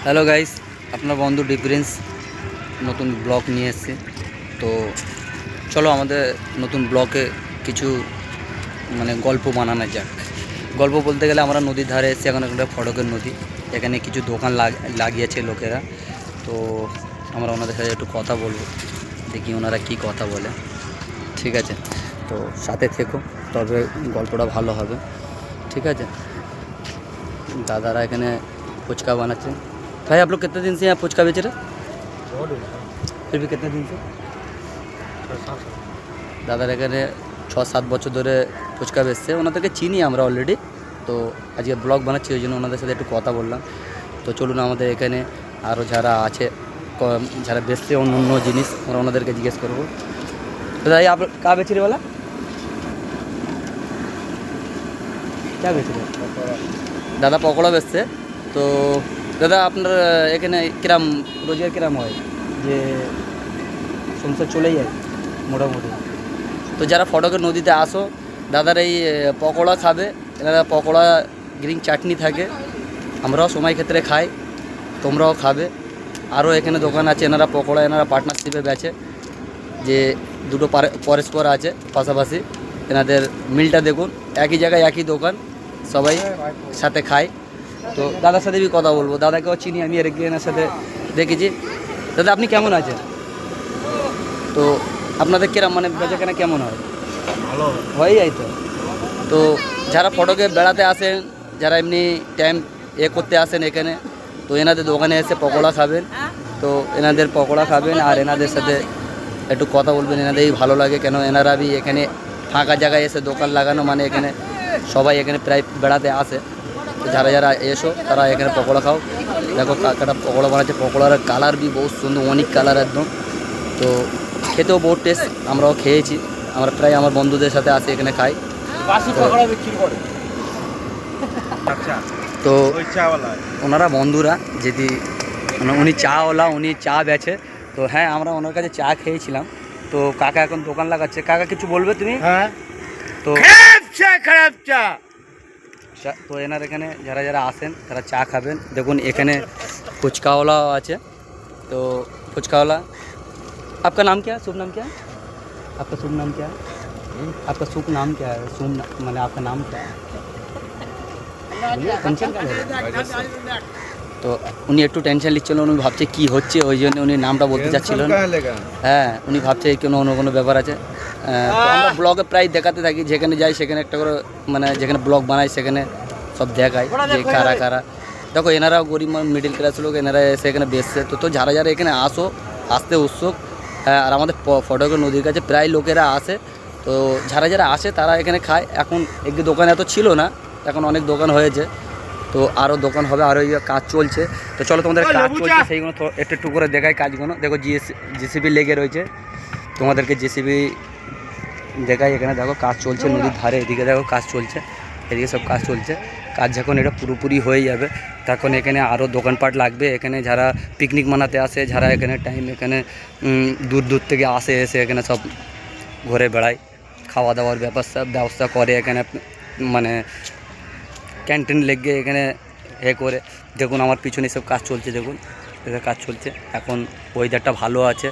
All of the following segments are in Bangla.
হ্যালো গাইস, আপনার বন্ধু ডিফারেন্স নতুন ব্লগ নিয়ে এসেছে। তো চলো আমাদের নতুন ব্লগে কিছু গল্প বানানো যাক। গল্প বলতে গেলে আমরা নদীর ধারে এসেছি, এখন একটা ফটকের নদী, এখানে কিছু দোকান লাগিয়েছে লোকেরা। তো আমরা ওনাদের সাথে একটু কথা বলবো, দেখি ওনারা কি কথা বলে। ঠিক আছে, তো সাথে থেকো, তবে গল্পটা ভালো হবে। ঠিক আছে, দাদারা এখানে ফুচকা বানাচ্ছে। भाई आप लोग कितने दिन से यहाँ पुचका बेच रहे? फिर भी कितने दिन से? দাদার এখানে 6-7 বছর ধরে ফুচকা বেচছে। ওনাদেরকে চিনি আমরা অলরেডি, তো আজকে ব্লগ বানাচ্ছি, ওই জন্য ওনাদের সাথে একটু কথা বললাম। তো চলুন, আমাদের এখানে আরও যারা আছে, যারা বেচছে অন্য অন্য জিনিস, আমরা ওনাদেরকে জিজ্ঞেস করবো। তো দাদা आप का बेच रहे वाला क्या बेच रहे? দাদা পকোড়া বেচছে। তো দাদা আপনার এখানে কিরাম রোজগার কিরাম হয়, যে সংসার চলেই যায় মোটামুটি? তো যারা ফটকের নদীতে আসো, দাদার এই পকোড়া খাবে। এনারা পকোড়া গ্রিন চাটনি থাকে, আমরাও সময় ক্ষেত্রে খাই, তোমরাও খাবে। আরও এখানে দোকান আছে, এনারা পকোড়া এনারা পার্টনারশিপে বেচে, যে দুটো পরস্পর আছে পাশাপাশি। এনাদের মিলটা দেখুন, একই জায়গায় একই দোকান, সবাই সাথে খায়। তো দাদার সাথে কথা বলবো, দাদাকেও চিনি আমি, এর আগে এনার সাথে দেখেছি। দাদা আপনি কেমন আছেন? তো আপনাদের কিরম বেচাকেনা কেমন হয়? ভালো হয়ে যায় তো? তো যারা ফটকে বেড়াতে আসেন, যারা এমনি টাইম করতে আসেন এখানে, তো এনাদের দোকানে এসে পকোড়া খাবেন। তো এনাদের পকোড়া খাবেন আর এনাদের সাথে একটু কথা বলবেন। এনাদেরই ভালো লাগে, কেন এনারা বি এখানে ফাঁকা জায়গায় এসে দোকান লাগানো, এখানে সবাই এখানে প্রায় বেড়াতে আসে। তো যারা যারা এসো তারা এখানে পকোড়া খাও। দেখো কাকাটা পকোড়া বানাচ্ছে, পকোড়ার কালার বি বহুত সুন্দর, অনেক কালার একদম। তো খেতেও বহুত টেস্ট, আমরাও খেয়েছি। আমরা প্রায় আমার বন্ধুদের সাথে আসি, এখানে খাই। তো ওনারা বন্ধুরা, যদি উনি চাওয়ালা, উনি চা বেচে। তো হ্যাঁ, আমরা ওনার কাছে চা খেয়েছিলাম। তো কাকা এখন দোকান লাগাচ্ছে। কাকা কিছু বলবে তুমি? হ্যাঁ, তো খারাপ চা। তো এনার এখানে যারা যারা আসেন তারা চা খাবেন। দেখুন এখানে ফুচকাওয়ালাও আছে। তো ফুচকাওয়ালা, आपका नाम क्या है? शुभ नाम क्या है आपका? शुभ नाम क्या है आपका? शुभ नाम क्या है? शुभ आपका नाम क्या है? টেনশন কেন? তো উনি একটু টেনশন নিচ্ছিল, উনি ভাবছে কি হচ্ছে, ওই জন্য উনি নামটা বলতে চাচ্ছিলেন। হ্যাঁ, উনি ভাবছে কোনো অন্য কোনো ব্যাপার আছে। তো আমরা ব্লগে প্রায় দেখাতে থাকি, যেখানে যাই সেখানে একটা করে যেখানে ব্লগ বানাই সেখানে সব দেখাই যে কারা কারা। দেখো এনারাও গরিব মিডিল ক্লাস লোক, এনারা এসে এখানে বেসছে। তো যারা যারা এখানে আসতে উৎসুক, হ্যাঁ, আর আমাদের ফটকের নদীর কাছে প্রায় লোকেরা আসে। তো যারা যারা আসে তারা এখানে খায়। এখন একটি দোকান এত ছিল না, এখন অনেক দোকান হয়েছে। তো আরও দোকান হবে, আরও কাজ চলছে। তো চলো তোমাদের কাজ চলছে সেইগুলো একটু একটু করে দেখায় কাজগুলো। দেখো জেসিবি লেগে রয়েছে, তোমাদেরকে জেসিবি দেখাই। এখানে দেখো কাজ চলছে নদীর ধারে, এদিকে দেখো কাজ চলছে, এদিকে সব কাজ চলছে। কাজ যখন এটা পুরোপুরি হয়ে যাবে, তখন এখানে আরও দোকানপাট লাগবে। এখানে যারা পিকনিক মানাতে আসে, যারা এখানে এখানে দূর দূর থেকে আসে, এসে এখানে সব ঘুরে বেড়ায়, খাওয়া দাওয়ার ব্যবস্থা করে। এখানে ক্যান্টিন লেগে এখানে করে। দেখুন আমার পিছনে সব কাজ চলছে, দেখুন এদের কাজ চলছে। এখন ওয়েদারটা ভালো আছে,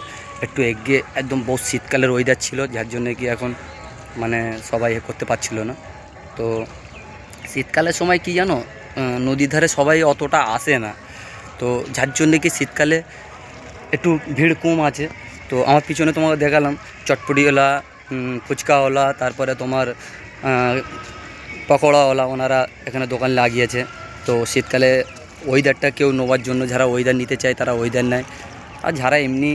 একটু এগিয়ে একদম বহুত শীতকালের ওয়েদার ছিল, যার জন্য কি এখন সবাই করতে পারছিল না। তো শীতকালের সময় কি জানো, নদীর ধারে সবাই অতটা আসে না, তো যার জন্যে কি শীতকালে একটু ভিড় কম আছে। তো আমার পিছনে তোমাকে দেখালাম চটপটিওয়ালা, ফুচকাওয়ালা, তারপরে তোমার পকোড়াওয়ালা, ওনারা এখানে দোকান লাগিয়েছে। তো শীতকালে ওয়েদারটা কেউ নেওয়ার জন্য, যারা ওয়েদার নিতে চায় তারা ওয়েদার নেয়। আর যারা এমনি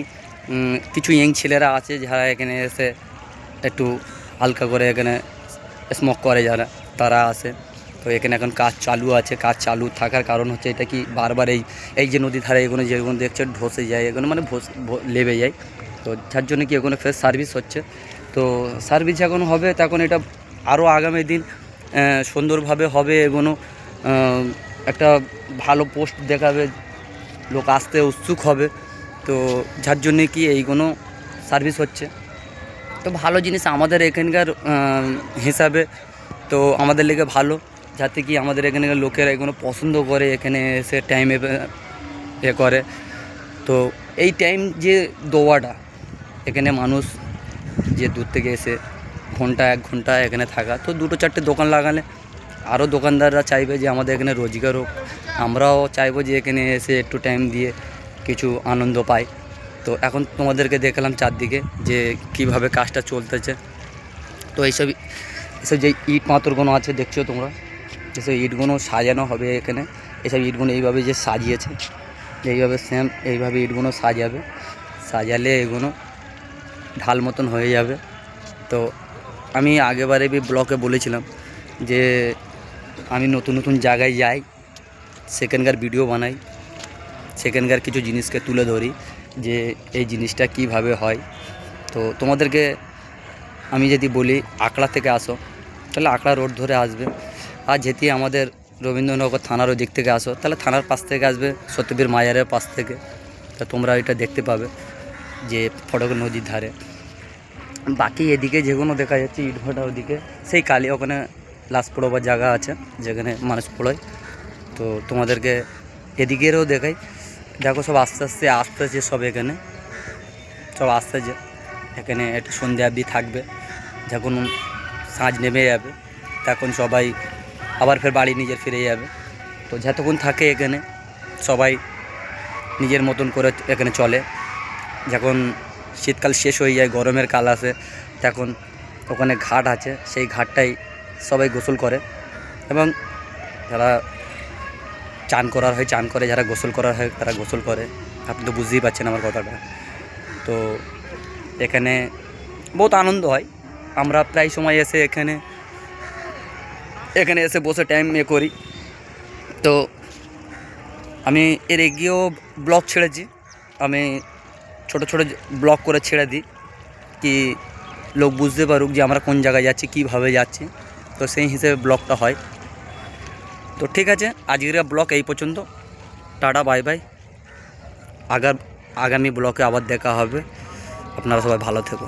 কিছু ইয়ং ছেলেরা আছে যারা এখানে এসে একটু হালকা করে এখানে স্মোক করে, যারা তারা আসে। তো এখানে এখন কাজ চালু আছে। কাজ চালু থাকার কারণ হচ্ছে এটা কি, বারবার এই যে নদী ধারে এগুলো যেগুলো দেখছে ধসে যায়, এগুলো লেবে যায়। তো যার জন্য কি এগুলো ফের সার্ভিস হচ্ছে। তো সার্ভিস যখন হবে তখন এটা আরও আগামী দিন সুন্দরভাবে হবে। এগুলো একটা ভালো পোস্ট দেখাবে, লোক আসতে উৎসুক হবে। তো যার জন্যে কি এইগুলো সার্ভিস হচ্ছে। তো ভালো জিনিস আমাদের এখানকার হিসাবে, তো আমাদের লেগে ভালো, যাতে কি আমাদের এখানকার লোকেরা এগুলো পছন্দ করে, এখানে এসে টাইমে এ করে। তো এই টাইম যে দোয়াটা এখানে মানুষ যে দূর থেকে এসে ঘন্টা 1 ঘন্টা এখানে থাকা, তো 2-4টে দোকান লাগালে আরও দোকানদাররা চাইবে যে আমাদের এখানে রোজগার হোক, আমরাও চাইবো যে এখানে এসে একটু টাইম দিয়ে কিছু আনন্দ পাই। তো এখন তোমাদেরকে দেখালাম চারদিকে যে কিভাবে কাজটা চলতেছে। তো এইসব যে ইট পাথরগুলো আছে দেখছো তোমরা, এসব ইটগুলো সাজানো হবে এখানে। এসব ইটগুলো এইভাবে যে সাজিয়েছে, এইভাবে সেম এইভাবে ইটগুলো সাজালে এগুলো ঢাল মতন হয়ে যাবে। তো আমি আগেবারে ব্লগে বলেছিলাম যে আমি নতুন নতুন জায়গায় যাই, সেখানকার ভিডিও বানাই, সেখানকার কিছু জিনিসকে তুলে ধরি যে এই জিনিসটা কিভাবে হয়। তো তোমাদেরকে আমি যদি বলি আকড়া থেকে আসো, তাহলে আকড়া রোড ধরে আসবে। আর যেটি আমাদের রবীন্দ্রনগর থানার ওই দিক থেকে আসো, তাহলে থানার পাশ থেকে আসবে সত্যবীর মাজারের পাশ থেকে। তা তোমরা এটা দেখতে পাবে যে ফটক নদীর ধারে। বাকি এদিকে যেগুলো দেখা যাচ্ছে ইটভাটা ওদিকে সেই কালী ওখানে লাশ পোড়াবার জায়গা আছে যেখানে মানুষ পোড়ায়। তো তোমাদেরকে এদিকেরও দেখাই, দেখো সব আস্তে আস্তে আসতেছে, সব এখানে সব আসতেছে। এখানে একটু সন্ধ্যা অবধি থাকবে, যখন সাঁঝ নেমে যাবে তখন সবাই আবার ফের বাড়ি নিজের ফিরে যাবে। তো যতক্ষণ থাকে এখানে সবাই নিজের মতন করে এখানে চলে। যখন শীতকাল শেষ হয়ে যায়, গরমের কাল আসে, তখন ওখানে ঘাট আছে, সেই ঘাটটাই সবাই গোসল করে। এবং যারা চান করার হয় চান করে, যারা গোসল করার হয় তারা গোসল করে। আপনি তো বুঝতেই পারছেন আমার কথাটা। তো এখানে বহুত আনন্দ হয়। আমরা প্রায় সময় এসে এখানে এসে বসে টাইম করি। তো আমি এর এগিয়েও ব্লগ ছেড়েছি, আমি ছোট ছোট ব্লগ করে ছেড়ে দিই কি লোক বুঝতে পারুক যে আমরা কোন জায়গায় যাচ্ছি, কীভাবে যাচ্ছি। তো সেই হিসেবে ব্লগটা হয়। তো ঠিক আছে, আজকের ব্লগ এই পর্যন্ত। Tata, bye bye. আগামী ব্লগে আবার দেখা হবে। আপনারা সবাই ভালো থেকো।